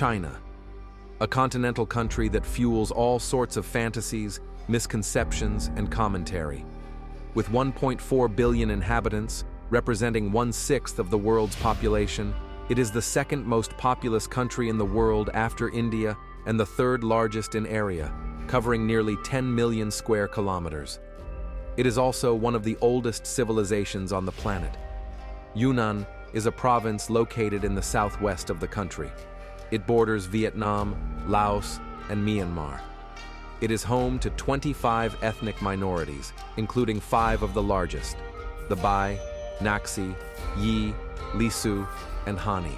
China, a continental country that fuels all sorts of fantasies, misconceptions, and commentary. With 1.4 billion inhabitants, representing 1/6 of the world's population, it is the second most populous country in the world after India and the third largest in area, covering nearly 10 million square kilometers. It is also one of the oldest civilizations on the planet. Yunnan is a province located in the southwest of the country. It borders Vietnam, Laos, and Myanmar. It is home to 25 ethnic minorities, including 5 of the largest: the Bai, Naxi, Yi, Lisu, and Hani.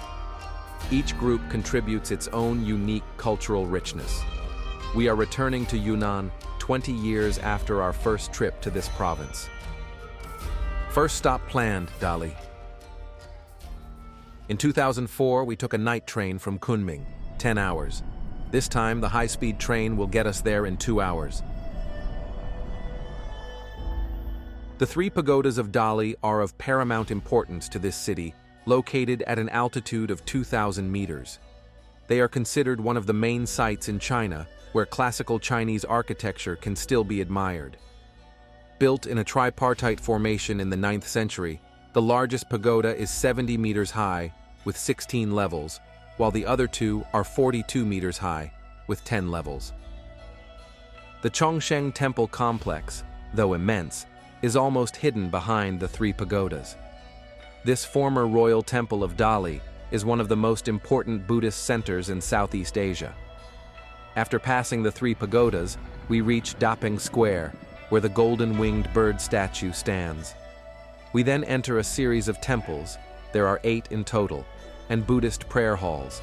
Each group contributes its own unique cultural richness. We are returning to Yunnan 20 years after our first trip to this province. First stop planned, Dali. In 2004, we took a night train from Kunming, 10 hours. This time, the high-speed train will get us there in 2 hours. The 3 pagodas of Dali are of paramount importance to this city, located at an altitude of 2,000 meters. They are considered one of the main sites in China where classical Chinese architecture can still be admired. Built in a tripartite formation in the 9th century, the largest pagoda is 70 meters high, with 16 levels, while the other 2 are 42 meters high, with 10 levels. The Chongsheng Temple complex, though immense, is almost hidden behind the 3 pagodas. This former royal temple of Dali is one of the most important Buddhist centers in Southeast Asia. After passing the 3 pagodas, we reach Daping Square, where the golden-winged bird statue stands. We then enter a series of temples, there are 8 in total, and Buddhist prayer halls.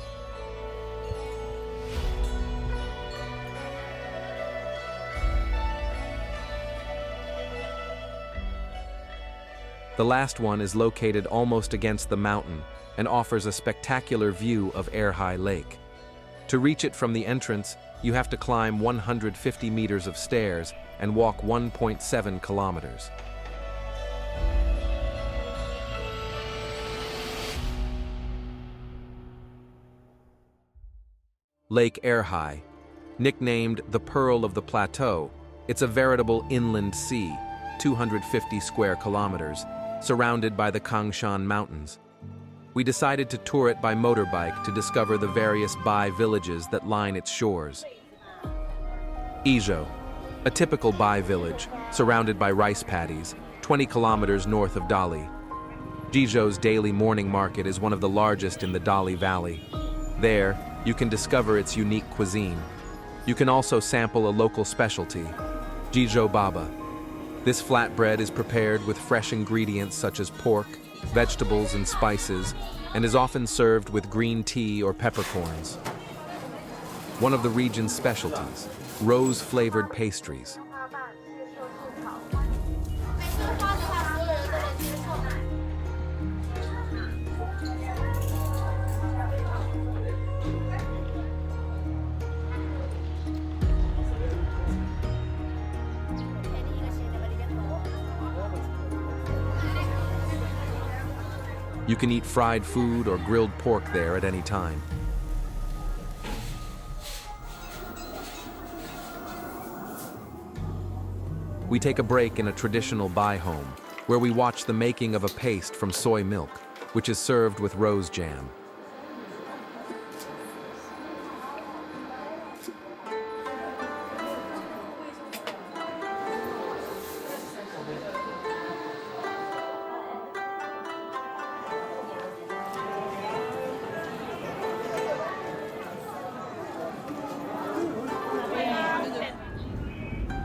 The last one is located almost against the mountain and offers a spectacular view of Erhai Lake. To reach it from the entrance, you have to climb 150 meters of stairs and walk 1.7 kilometers. Lake Erhai, nicknamed the Pearl of the Plateau, it's a veritable inland sea, 250 square kilometers, surrounded by the Kangshan Mountains. We decided to tour it by motorbike to discover the various Bai villages that line its shores. Izhou, a typical Bai village, surrounded by rice paddies, 20 kilometers north of Dali. Jizhou's daily morning market is one of the largest in the Dali Valley. There, you can discover its unique cuisine. You can also sample a local specialty, Jizhou Baba. This flatbread is prepared with fresh ingredients such as pork, vegetables, and spices, and is often served with green tea or peppercorns. One of the region's specialties, rose-flavored pastries. You can eat fried food or grilled pork there at any time. We take a break in a traditional Bai home, where we watch the making of a paste from soy milk, which is served with rose jam.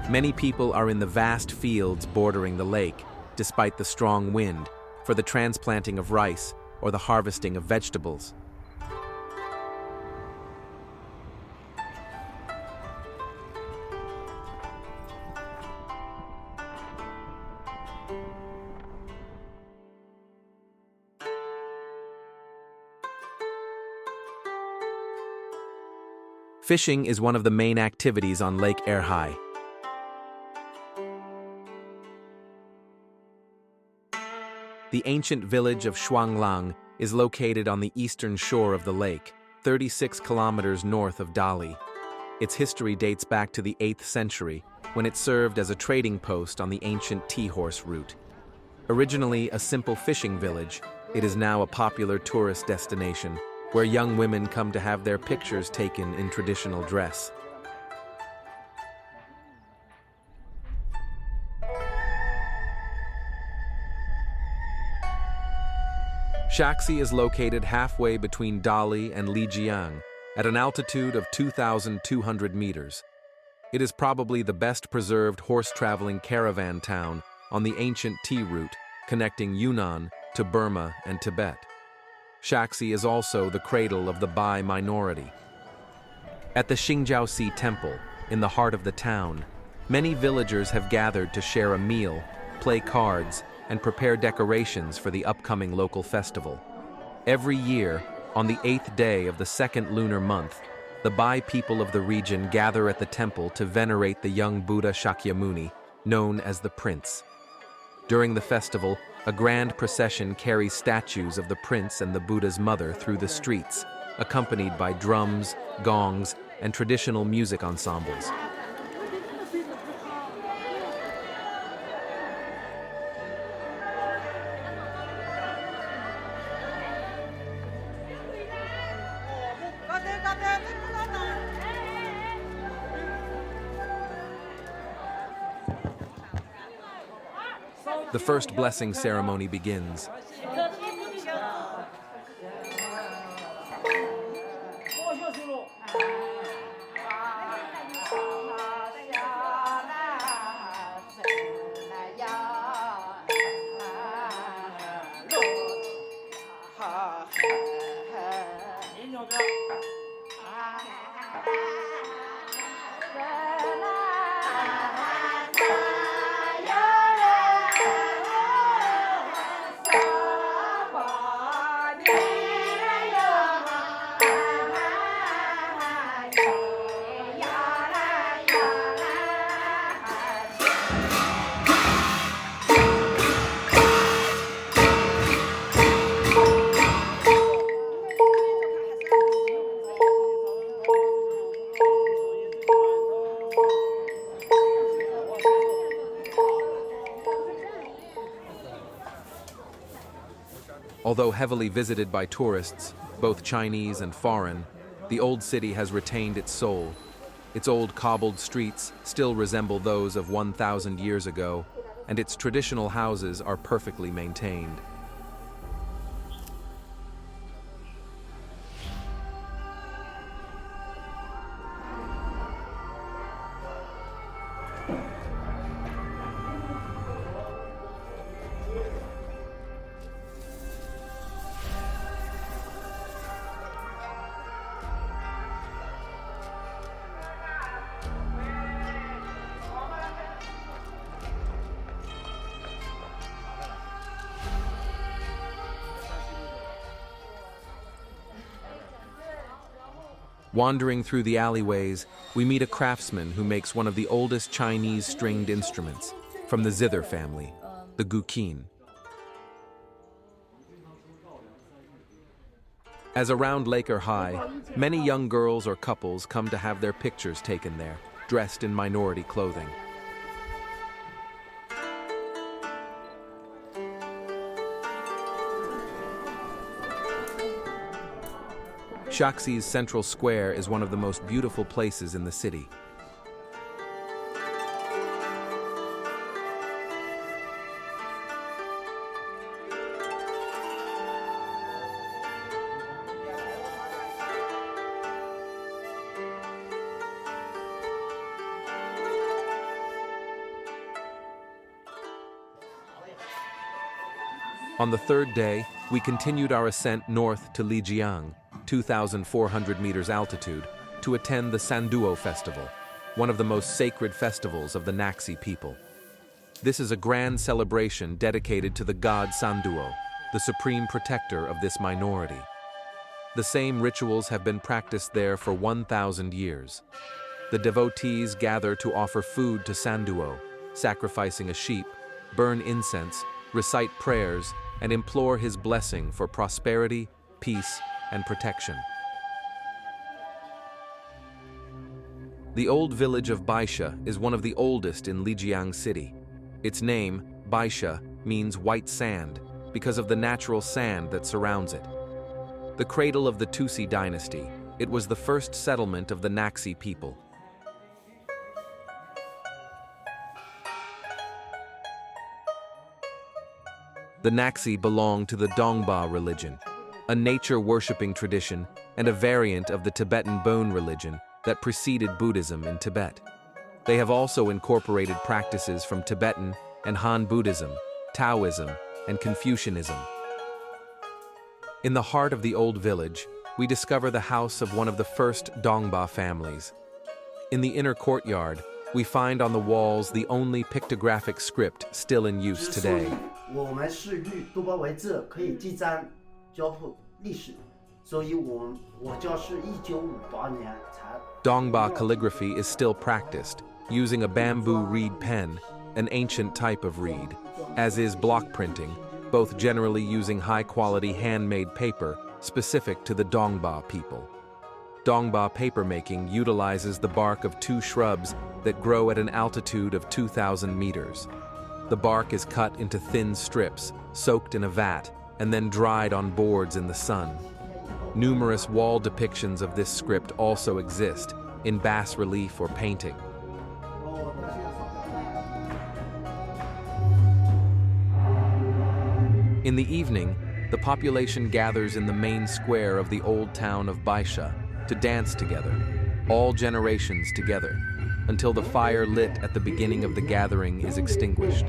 Many people are in the vast fields bordering the lake, despite the strong wind, for the transplanting of rice or the harvesting of vegetables. Fishing is one of the main activities on Lake Erhai. The ancient village of Shuanglang is located on the eastern shore of the lake, 36 kilometers north of Dali. Its history dates back to the 8th century, when it served as a trading post on the ancient tea-horse route. Originally a simple fishing village, it is now a popular tourist destination, where young women come to have their pictures taken in traditional dress. Shaxi is located halfway between Dali and Lijiang, at an altitude of 2,200 meters. It is probably the best preserved horse-traveling caravan town on the ancient tea route connecting Yunnan to Burma and Tibet. Shaxi is also the cradle of the Bai minority. At the Jiangshui temple, in the heart of the town, many villagers have gathered to share a meal, play cards, and prepare decorations for the upcoming local festival. Every year, on the 8th day of the second lunar month, the Bai people of the region gather at the temple to venerate the young Buddha Shakyamuni, known as the Prince. During the festival, a grand procession carries statues of the Prince and the Buddha's mother through the streets, accompanied by drums, gongs, and traditional music ensembles. The first blessing ceremony begins. Although heavily visited by tourists, both Chinese and foreign, the old city has retained its soul. Its old cobbled streets still resemble those of 1,000 years ago, and its traditional houses are perfectly maintained. Wandering through the alleyways, we meet a craftsman who makes one of the oldest Chinese stringed instruments, from the zither family, the guqin. As around Lake Erhai, many young girls or couples come to have their pictures taken there, dressed in minority clothing. Shaxi's central square is one of the most beautiful places in the city. On the third day, we continued our ascent north to Lijiang, 2,400 meters altitude, to attend the Sanduo Festival, one of the most sacred festivals of the Naxi people. This is a grand celebration dedicated to the god Sanduo, the supreme protector of this minority. The same rituals have been practiced there for 1,000 years. The devotees gather to offer food to Sanduo, sacrificing a sheep, burn incense, recite prayers, and implore his blessing for prosperity, peace, and protection. The old village of Baisha is one of the oldest in Lijiang city. Its name, Baisha, means white sand because of the natural sand that surrounds it. The cradle of the Tusi dynasty, it was the first settlement of the Naxi people. The Naxi belong to the Dongba religion, a nature-worshipping tradition and a variant of the Tibetan Bon religion that preceded Buddhism in Tibet. They have also incorporated practices from Tibetan and Han Buddhism, Taoism, and Confucianism. In the heart of the old village, we discover the house of one of the first Dongba families. In the inner courtyard, we find on the walls the only pictographic script still in use today. Dongba calligraphy is still practiced, using a bamboo reed pen, an ancient type of reed, as is block printing, both generally using high-quality handmade paper specific to the Dongba people. Dongba papermaking utilizes the bark of two shrubs that grow at an altitude of 2,000 meters. The bark is cut into thin strips, soaked in a vat, and then dried on boards in the sun. Numerous wall depictions of this script also exist, in bas-relief or painting. In the evening, the population gathers in the main square of the old town of Baisha to dance together, all generations together, until the fire lit at the beginning of the gathering is extinguished.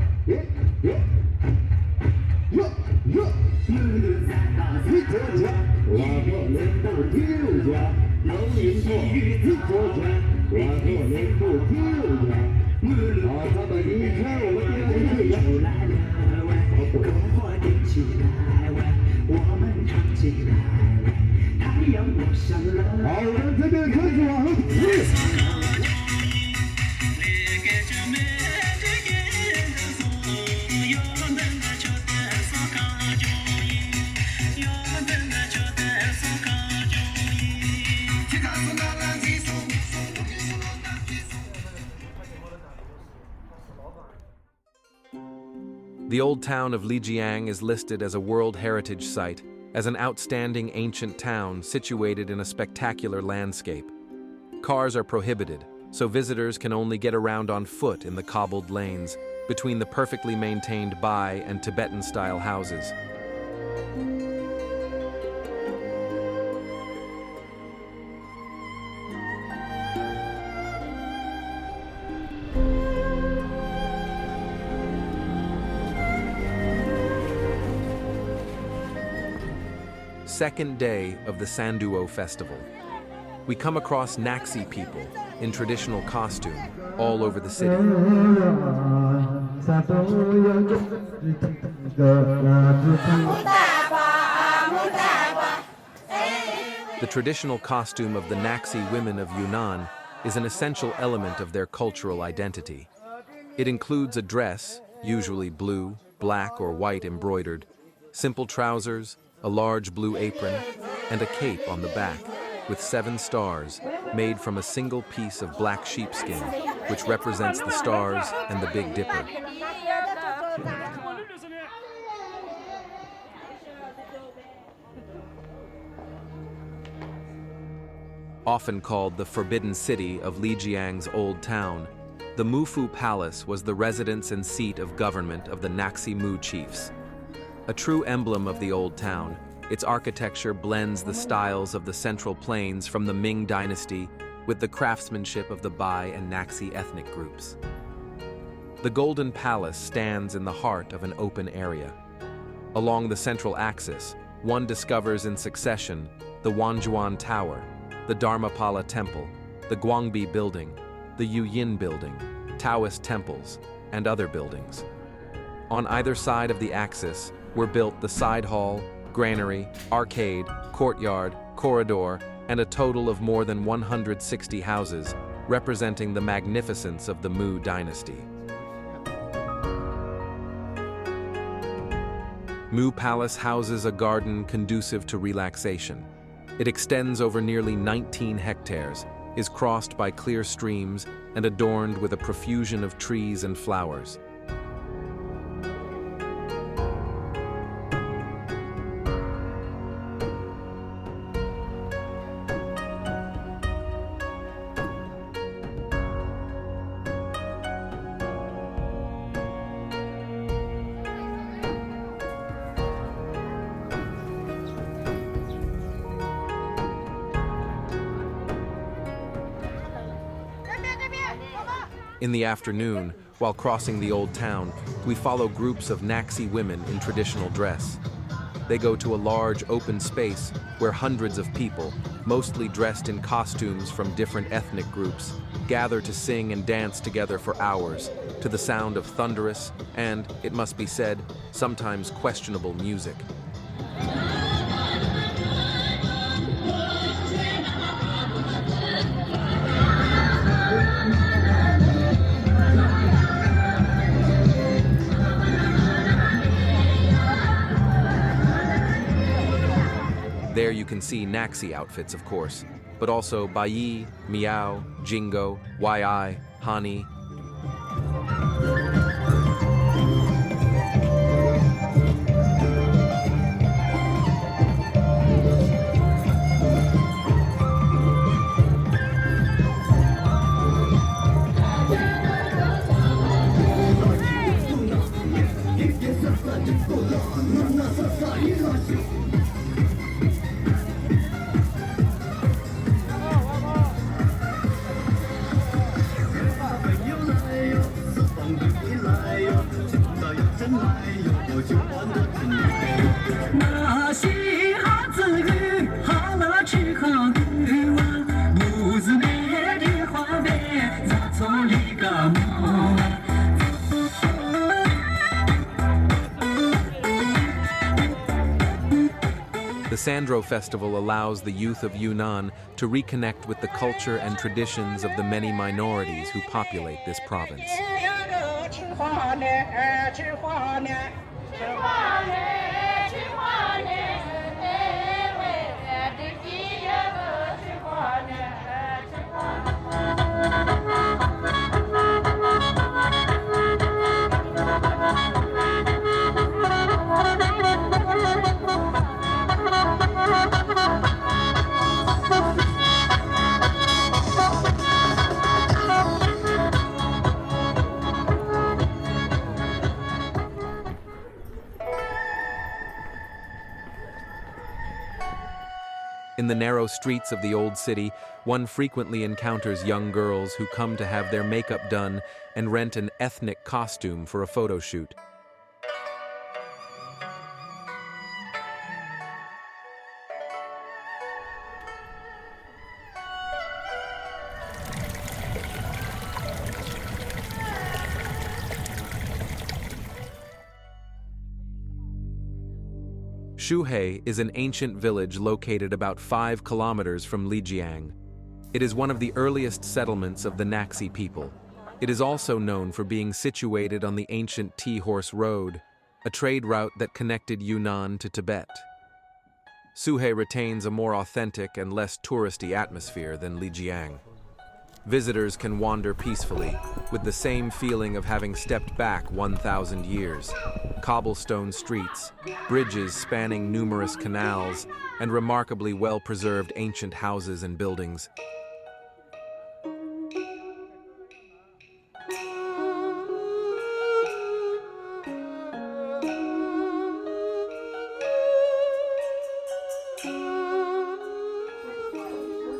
The old town of Lijiang is listed as a World Heritage Site as an outstanding ancient town situated in a spectacular landscape. Cars are prohibited, so visitors can only get around on foot in the cobbled lanes between the perfectly maintained Bai and Tibetan-style houses. Second day of the Sanduo festival. We come across Naxi people in traditional costume all over the city. The traditional costume of the Naxi women of Yunnan is an essential element of their cultural identity. It includes a dress, usually blue, black, or white embroidered, simple trousers, a large blue apron, and a cape on the back, with 7 stars made from a single piece of black sheepskin, which represents the stars and the Big Dipper. Often called the Forbidden City of Lijiang's old town, the Mufu Palace was the residence and seat of government of the Naxi Mu chiefs. A true emblem of the old town, its architecture blends the styles of the Central Plains from the Ming Dynasty with the craftsmanship of the Bai and Naxi ethnic groups. The Golden Palace stands in the heart of an open area. Along the central axis, one discovers in succession the Wanjuan Tower, the Dharmapala Temple, the Guangbi Building, the Yuyin Building, Taoist temples, and other buildings. On either side of the axis were built the side hall, granary, arcade, courtyard, corridor, and a total of more than 160 houses, representing the magnificence of the Mu dynasty. Mu Palace houses a garden conducive to relaxation. It extends over nearly 19 hectares, is crossed by clear streams and adorned with a profusion of trees and flowers. In the afternoon, while crossing the old town, we follow groups of Naxi women in traditional dress. They go to a large open space where hundreds of people, mostly dressed in costumes from different ethnic groups, gather to sing and dance together for hours, to the sound of thunderous and, it must be said, sometimes questionable music. There you can see Naxi outfits, of course, but also Bai, Miao, Jingo, Yi, Hani. The Sandro Festival allows the youth of Yunnan to reconnect with the culture and traditions of the many minorities who populate this province. In the narrow streets of the old city, one frequently encounters young girls who come to have their makeup done and rent an ethnic costume for a photo shoot. Shuhei is an ancient village located about 5 kilometers from Lijiang. It is one of the earliest settlements of the Naxi people. It is also known for being situated on the ancient Tea-Horse Road, a trade route that connected Yunnan to Tibet. Shuhei retains a more authentic and less touristy atmosphere than Lijiang. Visitors can wander peacefully, with the same feeling of having stepped back 1,000 years. Cobblestone streets, bridges spanning numerous canals, and remarkably well-preserved ancient houses and buildings.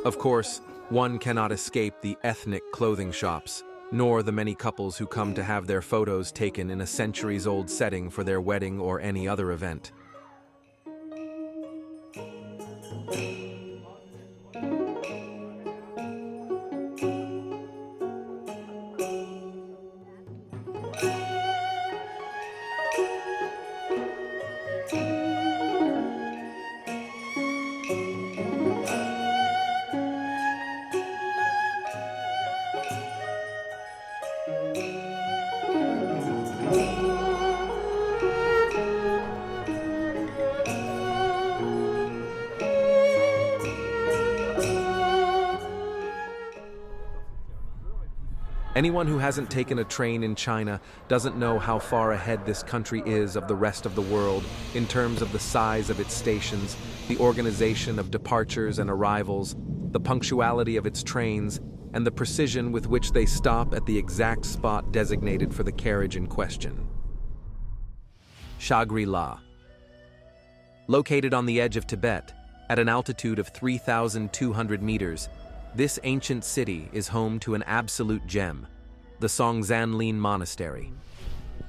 Of course, one cannot escape the ethnic clothing shops, nor the many couples who come to have their photos taken in a centuries-old setting for their wedding or any other event. Anyone who hasn't taken a train in China doesn't know how far ahead this country is of the rest of the world in terms of the size of its stations, the organization of departures and arrivals, the punctuality of its trains, and the precision with which they stop at the exact spot designated for the carriage in question. Shangri-La. Located on the edge of Tibet, at an altitude of 3,200 meters, this ancient city is home to an absolute gem, the Songzanlin Monastery.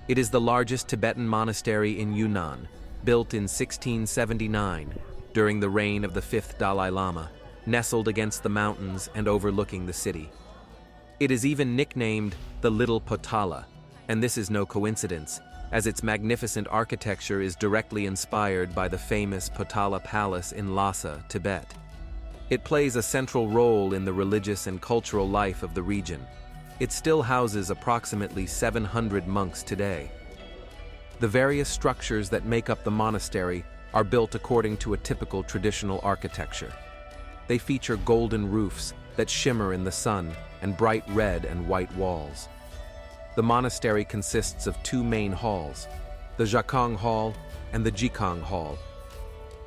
It is the largest Tibetan monastery in Yunnan, built in 1679, during the reign of the 5th Dalai Lama, nestled against the mountains and overlooking the city. It is even nicknamed the Little Potala, and this is no coincidence, as its magnificent architecture is directly inspired by the famous Potala Palace in Lhasa, Tibet. It plays a central role in the religious and cultural life of the region. It still houses approximately 700 monks today. The various structures that make up the monastery are built according to a typical traditional architecture. They feature golden roofs that shimmer in the sun and bright red and white walls. The monastery consists of two main halls, the Jiangshui Hall and the Jikang Hall.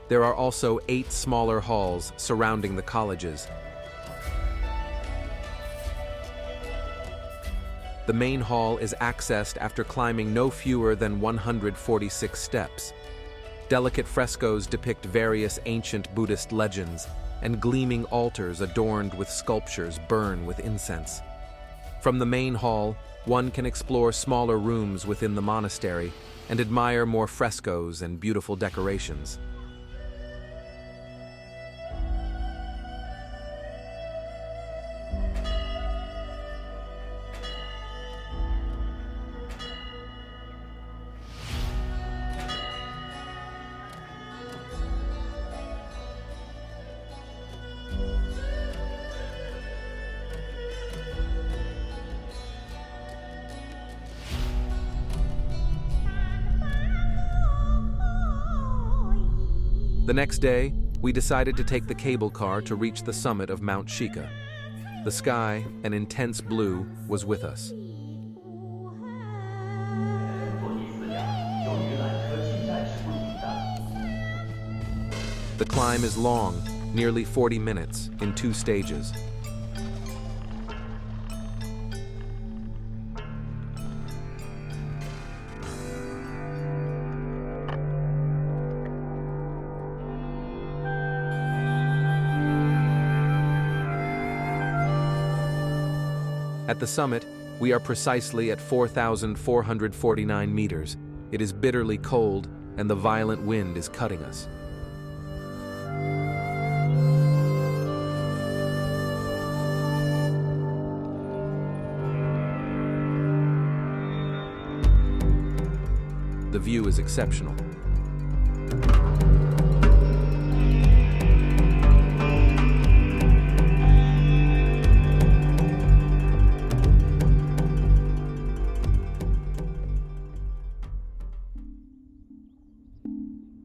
There are also 8 smaller halls surrounding the colleges. The main hall is accessed after climbing no fewer than 146 steps. Delicate frescoes depict various ancient Buddhist legends, and gleaming altars adorned with sculptures burn with incense. From the main hall, one can explore smaller rooms within the monastery and admire more frescoes and beautiful decorations. The next day, we decided to take the cable car to reach the summit of Mount Shika. The sky, an intense blue, was with us. The climb is long, nearly 40 minutes, in 2 stages. At the summit, we are precisely at 4,449 meters. It is bitterly cold, and the violent wind is cutting us. The view is exceptional.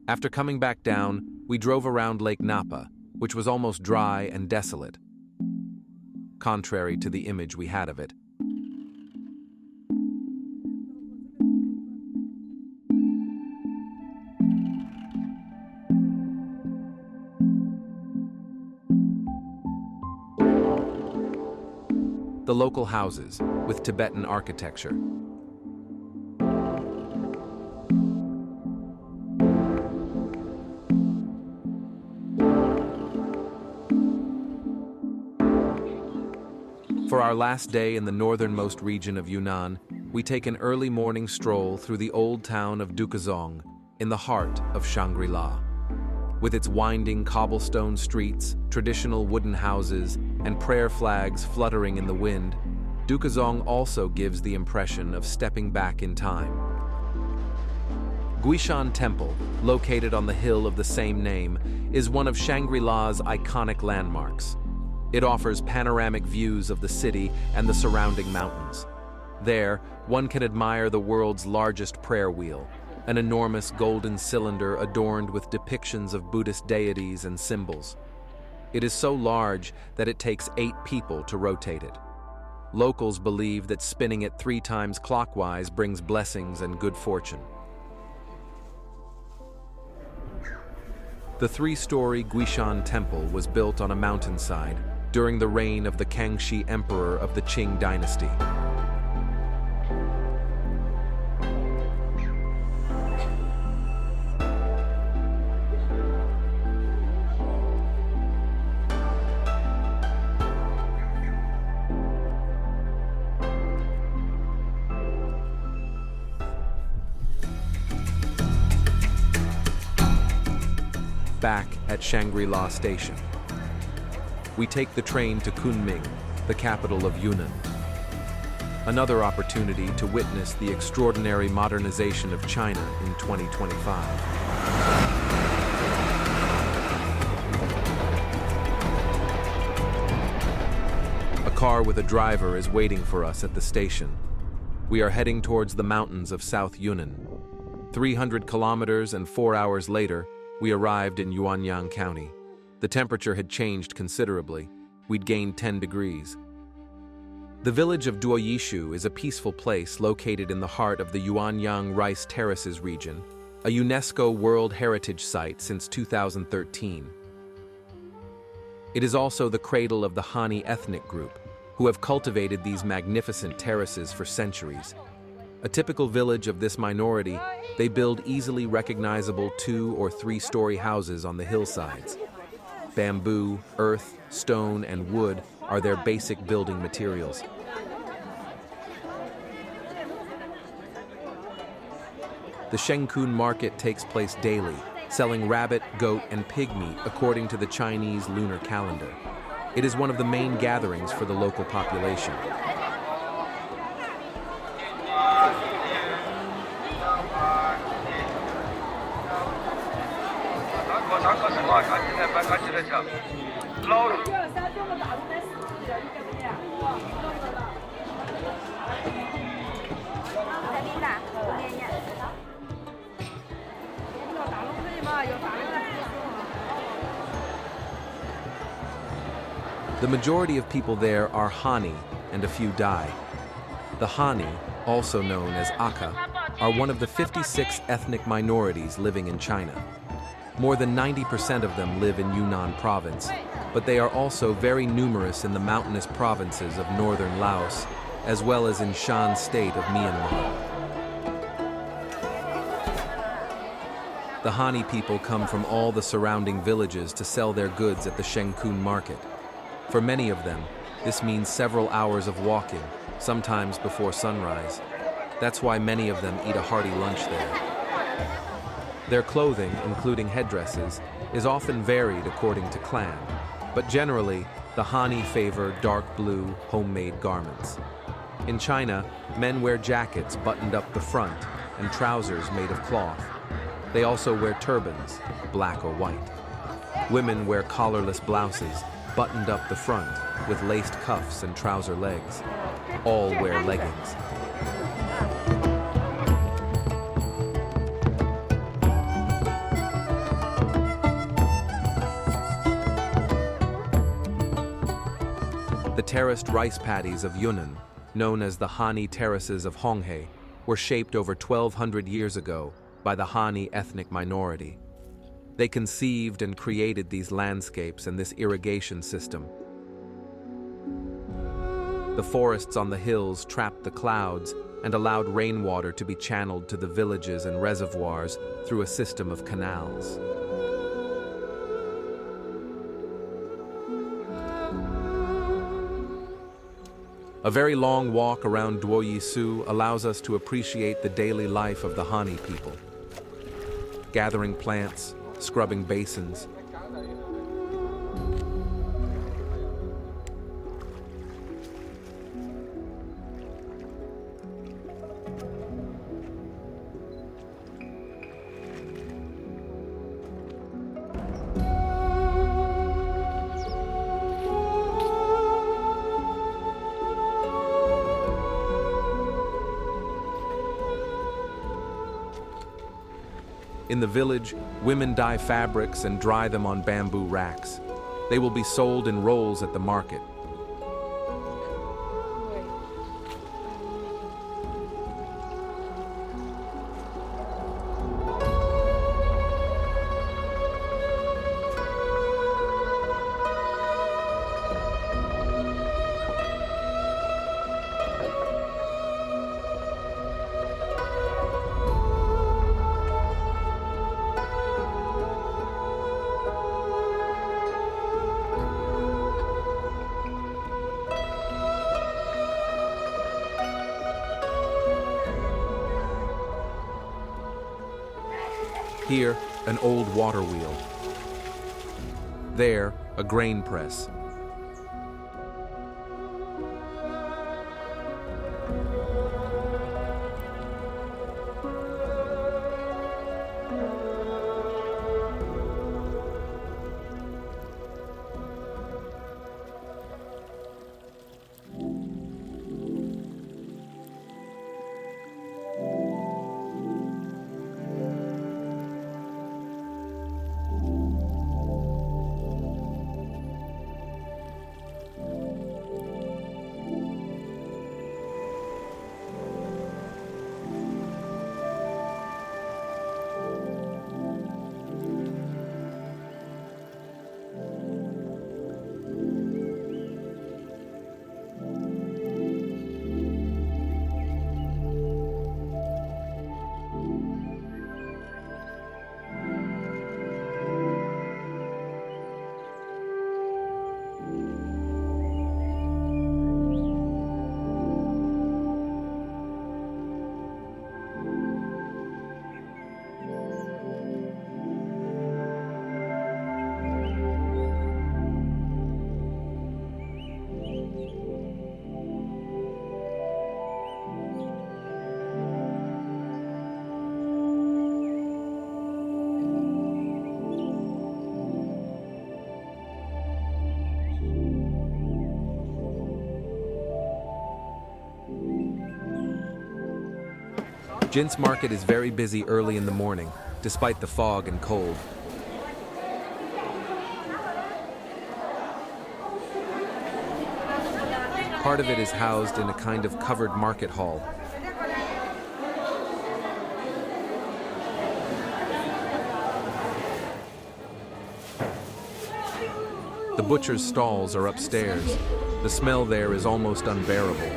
After coming back down, we drove around Lake Napa, which was almost dry and desolate, contrary to the image we had of it. The local houses, with Tibetan architecture. For our last day in the northernmost region of Yunnan, we take an early morning stroll through the old town of Dukazong, in the heart of Shangri-La. With its winding cobblestone streets, traditional wooden houses, and prayer flags fluttering in the wind, Dukazong also gives the impression of stepping back in time. Guishan Temple, located on the hill of the same name, is one of Shangri-La's iconic landmarks. It offers panoramic views of the city and the surrounding mountains. There, one can admire the world's largest prayer wheel, an enormous golden cylinder adorned with depictions of Buddhist deities and symbols. It is so large that it takes 8 people to rotate it. Locals believe that spinning it 3 times clockwise brings blessings and good fortune. The 3-story Guishan Temple was built on a mountainside during the reign of the Kangxi Emperor of the Qing dynasty. Back at Shangri-La Station, we take the train to Kunming, the capital of Yunnan. Another opportunity to witness the extraordinary modernization of China in 2025. A car with a driver is waiting for us at the station. We are heading towards the mountains of South Yunnan. 300 kilometers and 4 hours later, we arrived in Yuangyang County. The temperature had changed considerably. We'd gained 10 degrees. The village of Duoyishu is a peaceful place located in the heart of the Yuangyang Rice Terraces region, a UNESCO World Heritage Site since 2013. It is also the cradle of the Hani ethnic group, who have cultivated these magnificent terraces for centuries. A typical village of this minority, they build easily recognizable 2- or 3-story houses on the hillsides. Bamboo, earth, stone, and wood are their basic building materials. The Shengkun market takes place daily, selling rabbit, goat, and pig meat according to the Chinese lunar calendar. It is one of the main gatherings for the local population. The majority of people there are Hani and a few Dai. The Hani, also known as Aka, are one of the 56 ethnic minorities living in China. More than 90% of them live in Yunnan province, but they are also very numerous in the mountainous provinces of northern Laos, as well as in Shan state of Myanmar. The Hani people come from all the surrounding villages to sell their goods at the Shengkun market. For many of them, this means several hours of walking, sometimes before sunrise. That's why many of them eat a hearty lunch there. Their clothing, including headdresses, is often varied according to clan, but generally, the Hani favor dark blue, homemade garments. In China, men wear jackets buttoned up the front and trousers made of cloth. They also wear turbans, black or white. Women wear collarless blouses, buttoned up the front, with laced cuffs and trouser legs. All wear leggings. The terraced rice paddies of Yunnan, known as the Hani terraces of Shuhei, were shaped over 1,200 years ago by the Hani ethnic minority. They conceived and created these landscapes and this irrigation system. The forests on the hills trapped the clouds and allowed rainwater to be channeled to the villages and reservoirs through a system of canals. A very long walk around Duoyishu allows us to appreciate the daily life of the Hani people. Gathering plants, scrubbing basins. In the village, women dye fabrics and dry them on bamboo racks. They will be sold in rolls at the market. Here, an old water wheel. There, a grain press. Jin's market is very busy early in the morning, despite the fog and cold. Part of it is housed in a kind of covered market hall. The butcher's stalls are upstairs. The smell there is almost unbearable.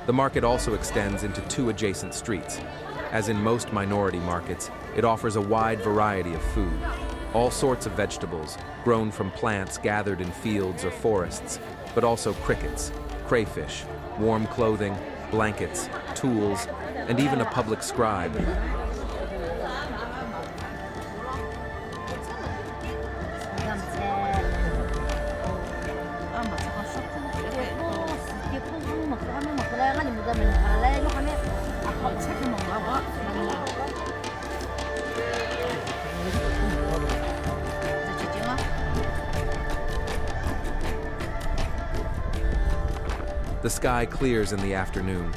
The market also extends into two adjacent streets. As in most minority markets, it offers a wide variety of food. All sorts of vegetables, grown from plants gathered in fields or forests, but also crickets, crayfish, warm clothing, blankets, tools, and even a public scribe. The sky clears in the afternoon.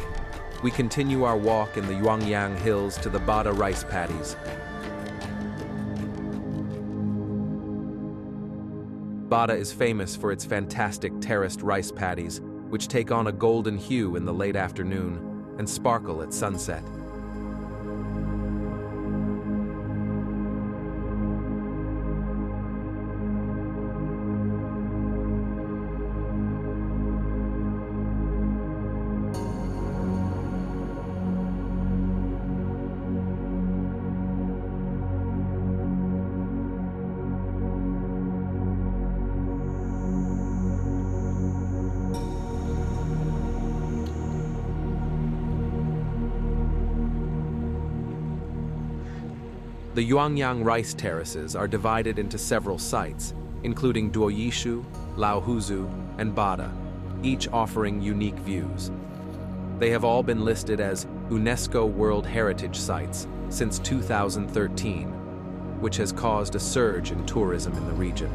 We continue our walk in the Yuangyang hills to the Bada rice paddies. Bada is famous for its fantastic terraced rice paddies, which take on a golden hue in the late afternoon and sparkle at sunset. The Yuangyang rice terraces are divided into several sites, including Duoyishu, Laohuzu, and Bada, each offering unique views. They have all been listed as UNESCO World Heritage Sites since 2013, which has caused a surge in tourism in the region.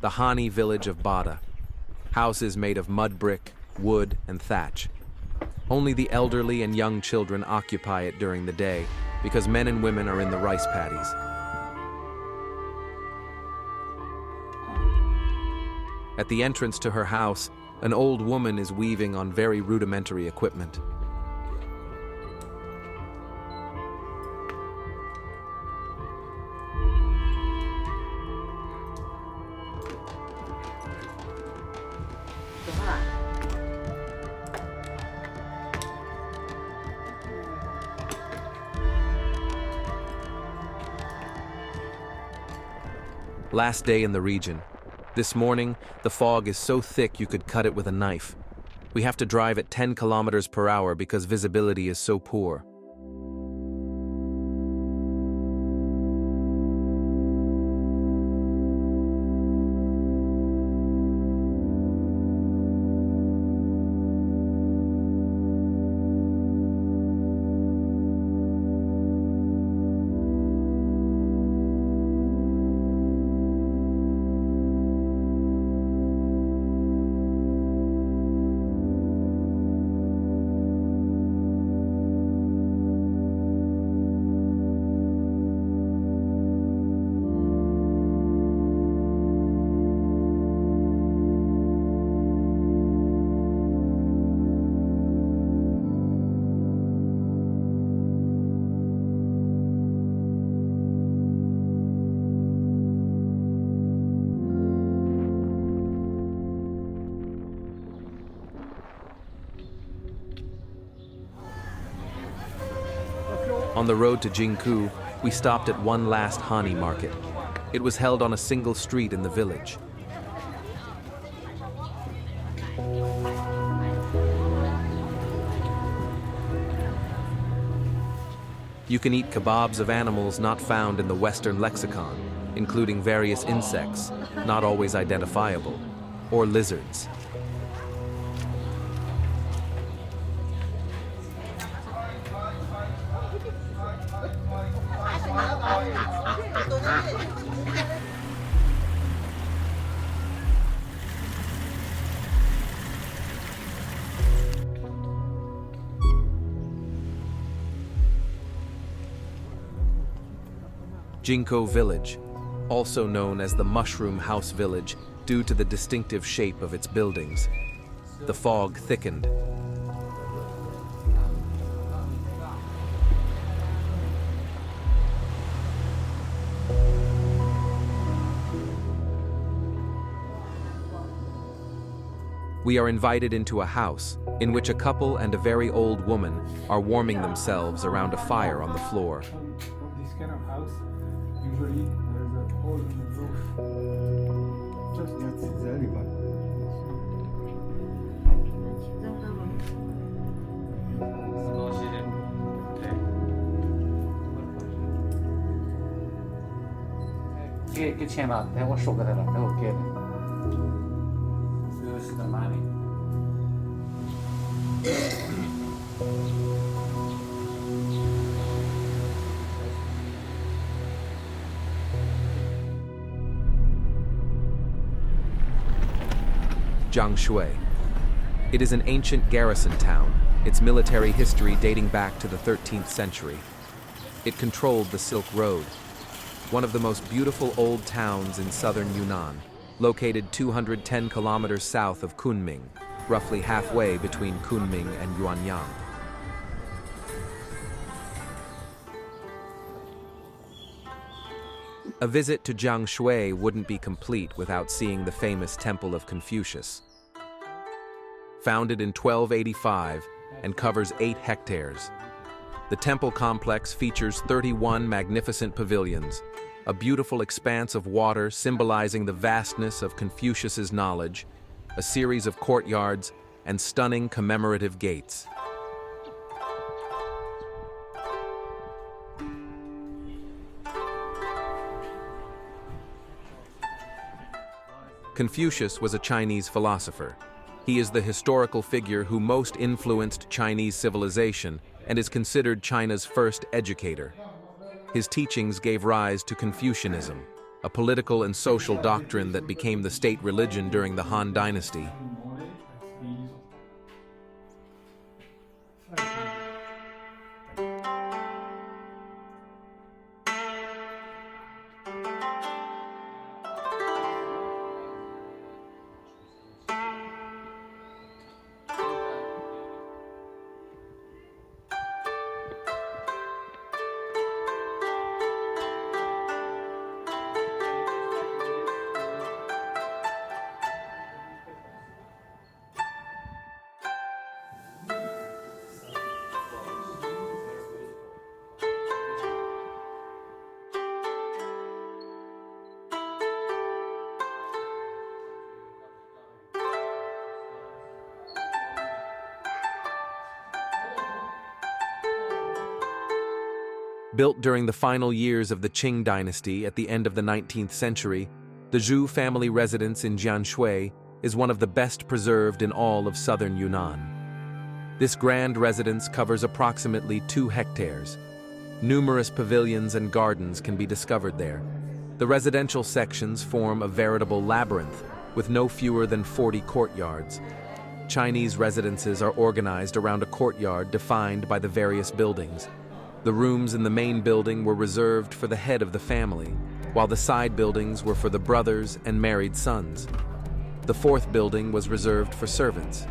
The Hani village of Bada, houses made of mud brick, wood, and thatch. Only the elderly and young children occupy it during the day because men and women are in the rice paddies. At the entrance to her house, An old woman is weaving on very rudimentary equipment. Last day in the region. This morning, the fog is so thick you could cut it with a knife. We have to drive at 10 kilometers per hour because visibility is so poor. On the road to Jingku, we stopped at one last Hani market. It was held on a single street in the village. You can eat kebabs of animals not found in the Western lexicon, including various insects, not always identifiable, or lizards. Jinko Village, also known as the Mushroom House Village due to the distinctive shape of its buildings. The fog thickened. We are invited into a house in which a couple and a very old woman are warming themselves around a fire on the floor. This kind of house, usually there's a hole in the roof. Just that's exactly what. Cái钱吧，等我收给他了，等我给的。这个是干嘛的？ Jiangshui. It is an ancient garrison town, its military history dating back to the 13th century. It controlled the Silk Road, one of the most beautiful old towns in southern Yunnan, located 210 kilometers south of Kunming, roughly halfway between Kunming and Yuangyang. A visit to Jiangshui wouldn't be complete without seeing the famous Temple of Confucius. Founded in 1285 and covers 8 hectares, the temple complex features 31 magnificent pavilions, a beautiful expanse of water symbolizing the vastness of Confucius's knowledge, a series of courtyards, and stunning commemorative gates. Confucius was a Chinese philosopher. He is the historical figure who most influenced Chinese civilization and is considered China's first educator. His teachings gave rise to Confucianism, a political and social doctrine that became the state religion during the Han Dynasty. Built during the final years of the Qing dynasty at the end of the 19th century, the Zhu family residence in Jianshui is one of the best preserved in all of southern Yunnan. This grand residence covers approximately 2 hectares. Numerous pavilions and gardens can be discovered there. The residential sections form a veritable labyrinth, with no fewer than 40 courtyards. Chinese residences are organized around a courtyard defined by the various buildings. The rooms in the main building were reserved for the head of the family, while the side buildings were for the brothers and married sons. The 4th building was reserved for servants.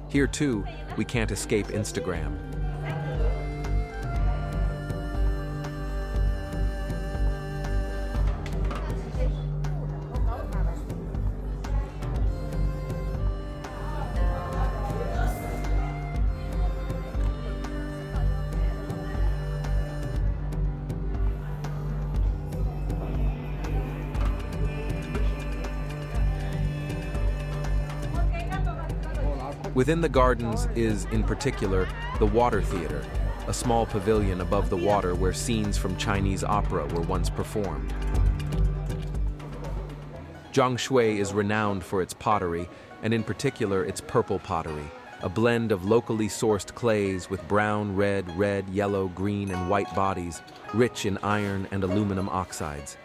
Here too, we can't escape Instagram. Within the gardens is, in particular, the Water Theater, a small pavilion above the water where scenes from Chinese opera were once performed. Jiangshui is renowned for its pottery, and in particular its purple pottery, a blend of locally sourced clays with brown, red, yellow, green, and white bodies, rich in iron and aluminum oxides.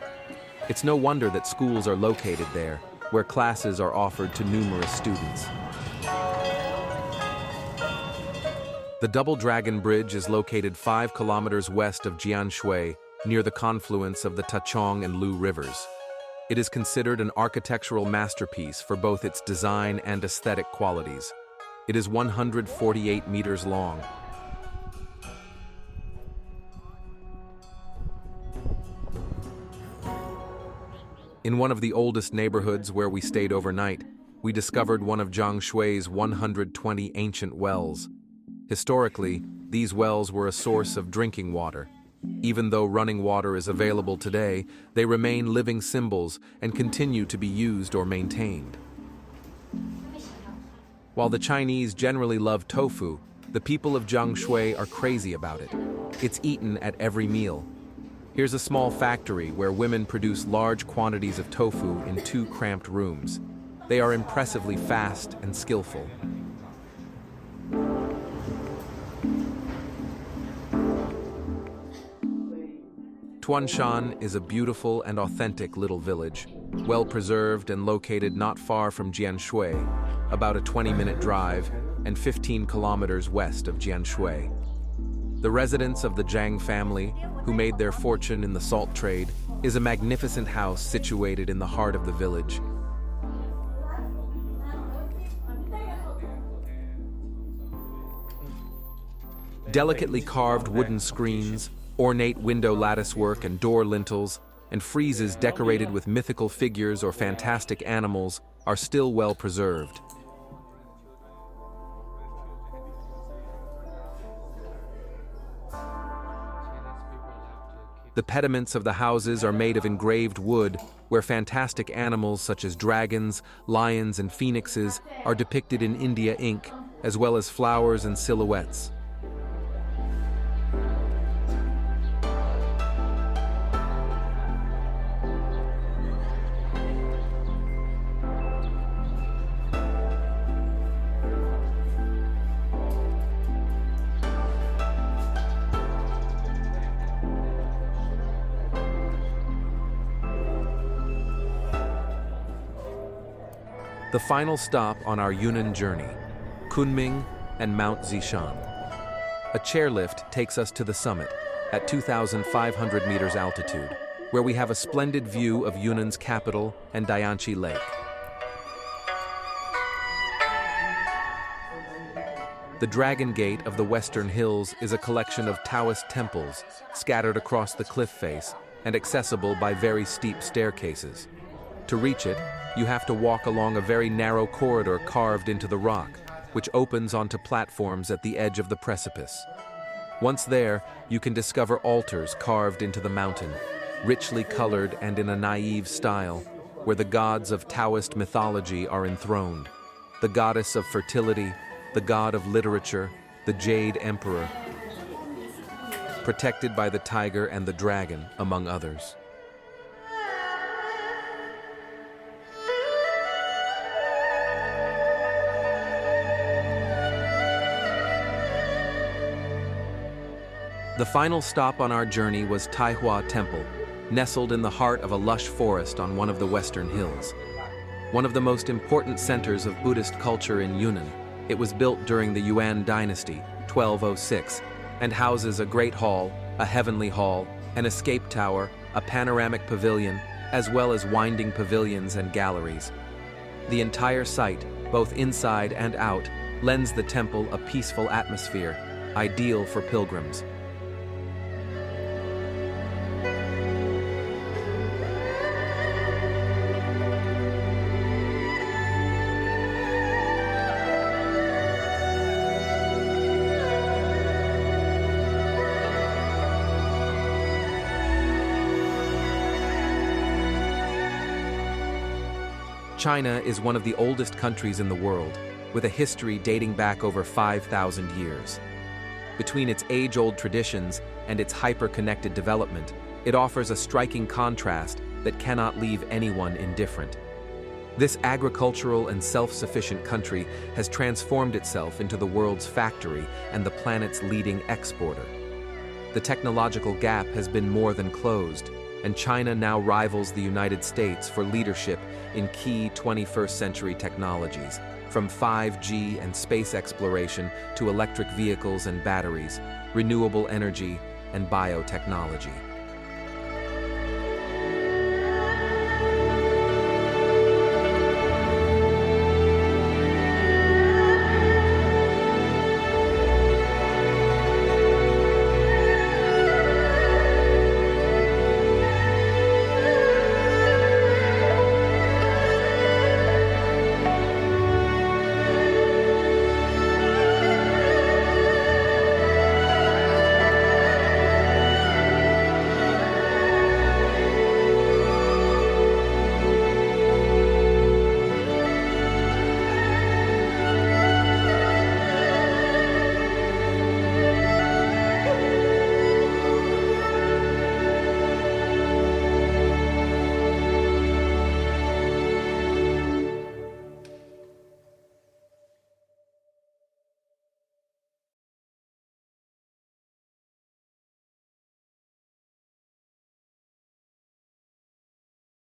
It's no wonder that schools are located there, where classes are offered to numerous students. The Double Dragon Bridge is located 5 kilometers west of Jianshui, near the confluence of the Tachong and Lu rivers. It is considered an architectural masterpiece for both its design and aesthetic qualities. It is 148 meters long. In one of the oldest neighborhoods where we stayed overnight, we discovered one of Jiangshui's 120 ancient wells. Historically, these wells were a source of drinking water. Even though running water is available today, they remain living symbols and continue to be used or maintained. While the Chinese generally love tofu, the people of Jiangshui are crazy about it. It's eaten at every meal. Here's a small factory where women produce large quantities of tofu in 2 cramped rooms. They are impressively fast and skillful. Tuanshan is a beautiful and authentic little village, well preserved and located not far from Jianshui, about a 20-minute drive and 15 kilometers west of Jianshui. The residence of the Zhang family, who made their fortune in the salt trade, is a magnificent house situated in the heart of the village. Delicately carved wooden screens, ornate window latticework and door lintels, and friezes decorated with mythical figures or fantastic animals are still well preserved. The pediments of the houses are made of engraved wood, where fantastic animals such as dragons, lions, and phoenixes are depicted in India ink, as well as flowers and silhouettes. The final stop on our Yunnan journey, Kunming and Mount Zishan. A chairlift takes us to the summit at 2,500 meters altitude, where we have a splendid view of Yunnan's capital and Jiangshui Lake. The Dragon Gate of the Western Hills is a collection of Taoist temples scattered across the cliff face and accessible by very steep staircases. To reach it, you have to walk along a very narrow corridor carved into the rock, which opens onto platforms at the edge of the precipice. Once there, you can discover altars carved into the mountain, richly colored and in a naive style, where the gods of Taoist mythology are enthroned. The goddess of fertility, the god of literature, the Jade Emperor, protected by the tiger and the dragon, among others. The final stop on our journey was Taihua Temple, nestled in the heart of a lush forest on one of the western hills. One of the most important centers of Buddhist culture in Yunnan, it was built during the Yuan dynasty, 1206, and houses a great hall, a heavenly hall, an escape tower, a panoramic pavilion, as well as winding pavilions and galleries. The entire site, both inside and out, lends the temple a peaceful atmosphere, ideal for pilgrims. China is one of the oldest countries in the world, with a history dating back over 5,000 years. Between its age-old traditions and its hyper-connected development, it offers a striking contrast that cannot leave anyone indifferent. This agricultural and self-sufficient country has transformed itself into the world's factory and the planet's leading exporter. The technological gap has been more than closed, and China now rivals the United States for leadership in key 21st century technologies, from 5G and space exploration to electric vehicles and batteries, renewable energy, and biotechnology.